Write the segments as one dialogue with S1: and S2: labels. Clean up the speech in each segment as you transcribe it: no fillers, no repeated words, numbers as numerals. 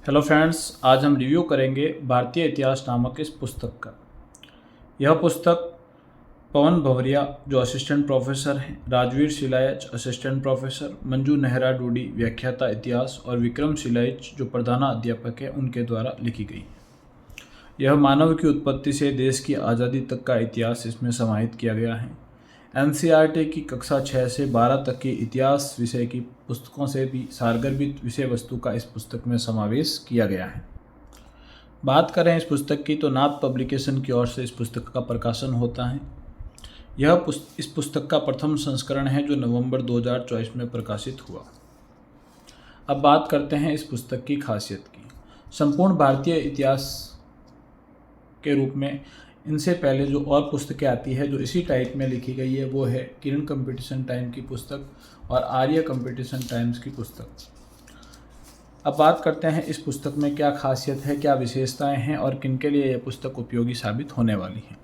S1: Hello friends, आज हम review करेंगे भारतीय इतिहास नामक इस पुस्तक का। यह पुस्तक पवन भवरिया जो असिस्टेंट प्रोफेसर हैं, राजवीर शिलायच असिस्टेंट प्रोफेसर, मंजू नेहरा डूडी व्याख्याता इतिहास और विक्रम शिलाइच जो प्रधानाध्यापक है उनके द्वारा लिखी गई। यह मानव की उत्पत्ति से देश की आज़ादी तक का इतिहास इसमें समाहित किया गया है। एनसीईआरटी की कक्षा 6 से 12 तक की इतिहास विषय की पुस्तकों से भी सारगर्भित विषय वस्तु का इस पुस्तक में समावेश किया गया है। बात करें इस पुस्तक की तो नाथ पब्लिकेशन की ओर से इस पुस्तक का प्रकाशन होता है। इस पुस्तक का प्रथम संस्करण है जो नवंबर 2024 में प्रकाशित हुआ। अब बात करते हैं इस पुस्तक की खासियत की। संपूर्ण भारतीय इतिहास के रूप में इनसे पहले जो और पुस्तकें आती है जो इसी टाइप में लिखी गई है वो है किरण कंपटीशन टाइम की पुस्तक और आर्य कंपटीशन टाइम्स की पुस्तक। अब बात करते हैं इस पुस्तक में क्या खासियत है, क्या विशेषताएं हैं और किनके लिए यह पुस्तक उपयोगी साबित होने वाली है।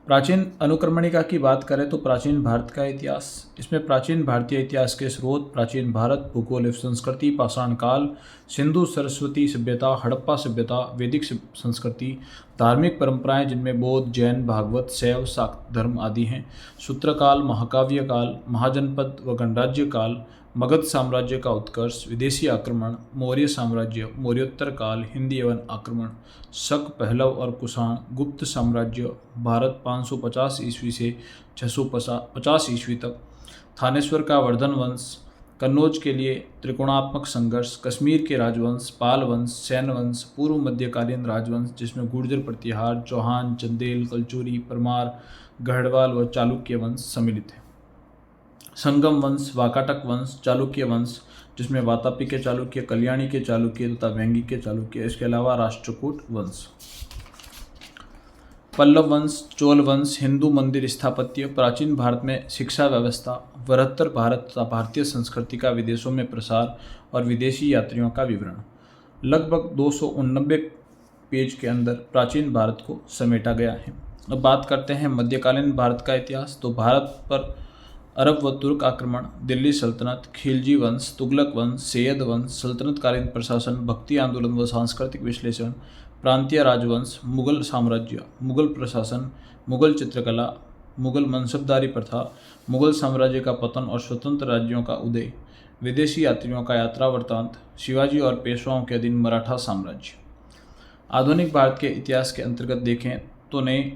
S1: प्राचीन अनुक्रमणिका की बात करें तो प्राचीन भारत का इतिहास, इसमें प्राचीन भारतीय इतिहास के स्रोत, प्राचीन भारत, भूगोल एवं संस्कृति, पाषाण काल, सिंधु सरस्वती सभ्यता, हड़प्पा सभ्यता, वैदिक संस्कृति, धार्मिक परंपराएं जिनमें बौद्ध, जैन, भागवत, शैव, शाक्त धर्म आदि हैं, सूत्रकाल, महाकाव्य काल, महाजनपद व गणराज्य काल, मगध साम्राज्य का उत्कर्ष, विदेशी आक्रमण, मौर्य साम्राज्य, मौर्योत्तर काल, हिंदी यवन आक्रमण, शक, पहलव और कुषाण, गुप्त साम्राज्य, भारत 550 ईस्वी से 650 ईस्वी तक, थानेश्वर का वर्धन वंश, कन्नौज के लिए त्रिकोणात्मक संघर्ष, कश्मीर के राजवंश, पाल वंश, सैन वंश, पूर्व मध्यकालीन राजवंश जिसमें गुर्जर प्रतिहार, चौहान, चंदेल, कलचुरी, परमार, गढ़वाल व चालुक्य वंश सम्मिलित है। संगम वंश, वाकाटक वंश, चालुक्य वंश जिसमें वातापी के चालुक्य, कल्याणी के चालुक्य तथा वेंगी के चालुक्य, इसके अलावा राष्ट्रकूट वंश, पल्लव वंश, चोल वंश, हिंदू मंदिर स्थापत्य, प्राचीन भारत में शिक्षा व्यवस्था, बृहत्तर भारत तथा भारतीय संस्कृति का विदेशों में प्रसार और विदेशी यात्रियों का विवरण। लगभग 289 पेज के अंदर प्राचीन भारत को समेटा गया है। अब बात करते हैं मध्यकालीन भारत का इतिहास। तो भारत पर अरब व तुर्क आक्रमण, दिल्ली सल्तनत, खिलजी वंश, तुगलक वंश, सैयद वंश, सल्तनतकालीन प्रशासन, भक्ति आंदोलन व सांस्कृतिक विश्लेषण, प्रांतीय राजवंश, मुगल साम्राज्य, मुगल प्रशासन, मुगल चित्रकला, मुगल मनसबदारी प्रथा, मुगल साम्राज्य का पतन और स्वतंत्र राज्यों का उदय, विदेशी यात्रियों का यात्रा वृत्तांत, शिवाजी और पेशवाओं के अधीन मराठा साम्राज्य। आधुनिक भारत के इतिहास के अंतर्गत देखें तो नए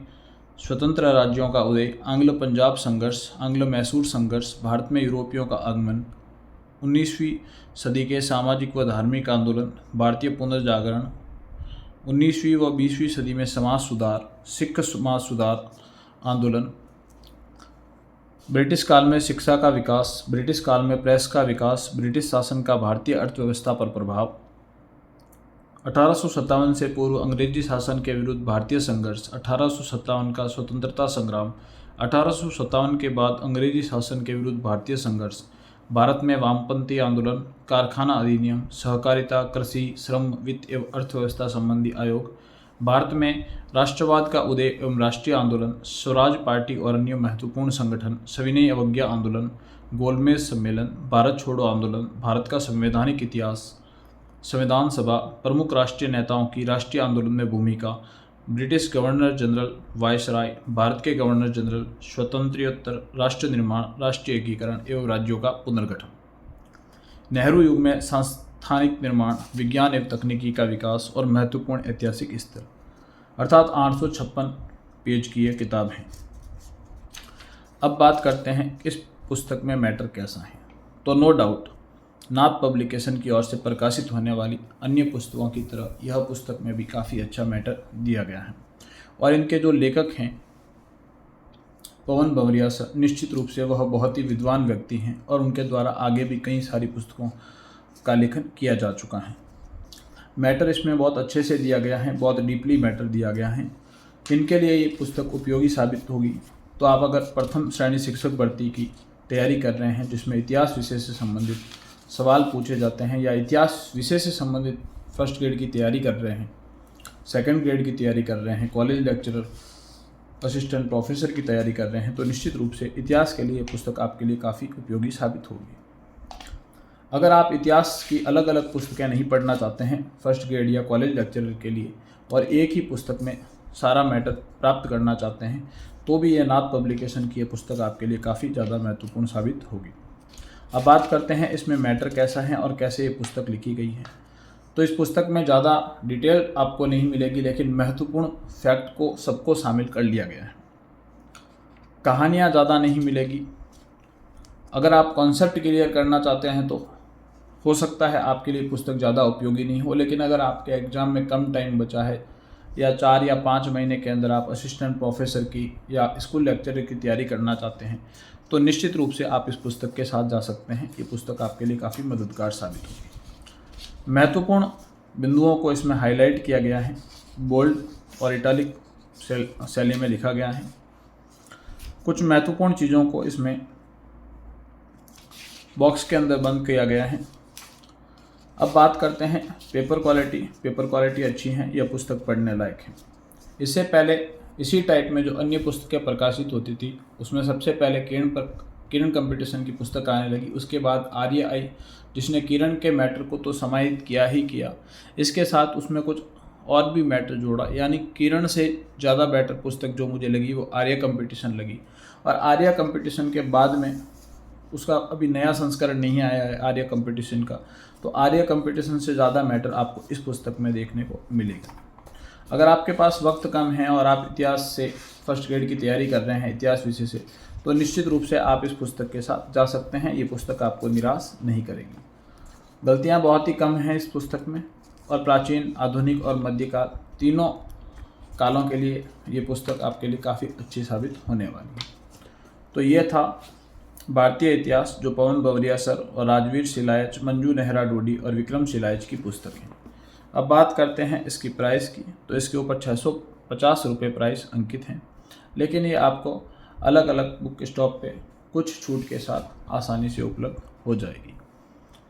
S1: स्वतंत्र राज्यों का उदय, आंग्ल पंजाब संघर्ष, आंग्ल मैसूर संघर्ष, भारत में यूरोपियों का आगमन, 19वीं सदी के सामाजिक व धार्मिक आंदोलन, भारतीय पुनर्जागरण, 19वीं व 20वीं सदी में समाज सुधार, सिख समाज सुधार आंदोलन, ब्रिटिश काल में शिक्षा का विकास, ब्रिटिश काल में प्रेस का विकास, ब्रिटिश शासन का भारतीय अर्थव्यवस्था पर प्रभाव, 1857 से पूर्व अंग्रेजी शासन के विरुद्ध भारतीय संघर्ष, 1857 का स्वतंत्रता संग्राम, 1857 के बाद अंग्रेजी शासन के विरुद्ध भारतीय संघर्ष, भारत में वामपंथी आंदोलन, कारखाना अधिनियम, सहकारिता, कृषि, श्रम, वित्त एवं अर्थव्यवस्था संबंधी आयोग, भारत में राष्ट्रवाद का उदय एवं राष्ट्रीय आंदोलन, स्वराज पार्टी और अन्य महत्वपूर्ण संगठन, सविनय अवज्ञा आंदोलन, गोलमेज सम्मेलन, भारत छोड़ो आंदोलन, भारत का संवैधानिक इतिहास, संविधान सभा, प्रमुख राष्ट्रीय नेताओं की राष्ट्रीय आंदोलन में भूमिका, British governor general viceroy, Bharat के गवर्नर जनरल, स्वतंत्रोत्तर राष्ट्र निर्माण, राष्ट्रीय एकीकरण एवं राज्यों का पुनर्गठन, नेहरू युग में सांस्थानिक निर्माण, विज्ञान एवं तकनीकी का विकास और महत्वपूर्ण ऐतिहासिक स्तर। अर्थात 856 पेज की यह किताब है। अब बात करते हैं इस पुस्तक में मैटर कैसा है। तो नो डाउट नाथ पब्लिकेशन की ओर से प्रकाशित होने वाली अन्य पुस्तकों की तरह यह पुस्तक में भी काफ़ी अच्छा मैटर दिया गया है और इनके जो लेखक हैं पवन भवरिया सर, निश्चित रूप से वह बहुत ही विद्वान व्यक्ति हैं और उनके द्वारा आगे भी कई सारी पुस्तकों का लेखन किया जा चुका है। मैटर इसमें बहुत अच्छे से दिया गया है, बहुत डीपली मैटर दिया गया है। इनके लिए ये पुस्तक उपयोगी साबित होगी। तो आप अगर प्रथम श्रेणी शिक्षक भर्ती की तैयारी कर रहे हैं जिसमें इतिहास विषय से संबंधित सवाल पूछे जाते हैं या इतिहास विषय से संबंधित फर्स्ट ग्रेड की तैयारी कर रहे हैं, सेकंड ग्रेड की तैयारी कर रहे हैं, कॉलेज लेक्चरर, असिस्टेंट प्रोफेसर की तैयारी कर रहे हैं, तो निश्चित रूप से इतिहास के लिए पुस्तक आपके लिए काफ़ी उपयोगी साबित होगी। अगर आप इतिहास की अलग अलग पुस्तकें नहीं पढ़ना चाहते हैं फर्स्ट ग्रेड या कॉलेज लेक्चरर के लिए और एक ही पुस्तक में सारा मैटर प्राप्त करना चाहते हैं, तो भी ये नाथ पब्लिकेशन की ये पुस्तक आपके लिए काफ़ी ज़्यादा महत्वपूर्ण साबित होगी। अब बात करते हैं इसमें मैटर कैसा है और कैसे ये पुस्तक लिखी गई है। तो इस पुस्तक में ज़्यादा डिटेल आपको नहीं मिलेगी, लेकिन महत्वपूर्ण फैक्ट को सबको शामिल कर लिया गया है। कहानियाँ ज़्यादा नहीं मिलेगी। अगर आप कॉन्सेप्ट क्लियर करना चाहते हैं तो हो सकता है आपके लिए पुस्तक ज़्यादा उपयोगी नहीं हो, लेकिन अगर आपके एग्ज़ाम में कम टाइम बचा है या 4 या 5 महीने के अंदर आप असिस्टेंट प्रोफेसर की या स्कूल लेक्चरर की तैयारी करना चाहते हैं, तो निश्चित रूप से आप इस पुस्तक के साथ जा सकते हैं। ये पुस्तक आपके लिए काफ़ी मददगार साबित होगी। महत्वपूर्ण बिंदुओं को इसमें हाईलाइट किया गया है, बोल्ड और इटैलिक शैली में लिखा गया है। कुछ महत्वपूर्ण चीज़ों को इसमें बॉक्स के अंदर बंद किया गया है। अब बात करते हैं पेपर क्वालिटी अच्छी है, यह पुस्तक पढ़ने लायक है। इससे पहले इसी टाइप में जो अन्य पुस्तकें प्रकाशित होती थी उसमें सबसे पहले किरण कंपटीशन की पुस्तक आने लगी, उसके बाद आर्य आई जिसने किरण के मैटर को तो समाहित किया ही किया, इसके साथ उसमें कुछ और भी मैटर जोड़ा, यानी किरण से ज़्यादा बेटर पुस्तक जो मुझे लगी वो आर्य कंपटीशन लगी। और आर्य कंपटीशन के बाद में उसका अभी नया संस्करण नहीं आया है आर्य कंपटीशन का, तो आर्य कंपटीशन से ज़्यादा मैटर आपको इस पुस्तक में देखने को मिलेगा। अगर आपके पास वक्त कम है और आप इतिहास से फर्स्ट ग्रेड की तैयारी कर रहे हैं इतिहास विषय से, तो निश्चित रूप से आप इस पुस्तक के साथ जा सकते हैं। ये पुस्तक आपको निराश नहीं करेगी। गलतियाँ बहुत ही कम हैं इस पुस्तक में और प्राचीन, आधुनिक और मध्यकाल तीनों कालों के लिए ये पुस्तक आपके लिए काफ़ी अच्छी साबित होने वाली है। तो ये था भारतीय इतिहास जो पवन बवरिया सर और राजवीर शिलायच, मंजू नेहरा डोडी और विक्रम शिलायच की पुस्तक है। अब बात करते हैं इसकी प्राइस की, तो इसके ऊपर 650 रुपये प्राइस अंकित हैं, लेकिन ये आपको अलग अलग बुक स्टॉप पे कुछ छूट के साथ आसानी से उपलब्ध हो जाएगी।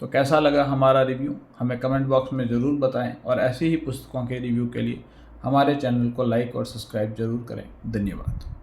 S1: तो कैसा लगा हमारा रिव्यू हमें कमेंट बॉक्स में ज़रूर बताएं और ऐसी ही पुस्तकों के रिव्यू के लिए हमारे चैनल को लाइक और सब्सक्राइब ज़रूर करें। धन्यवाद।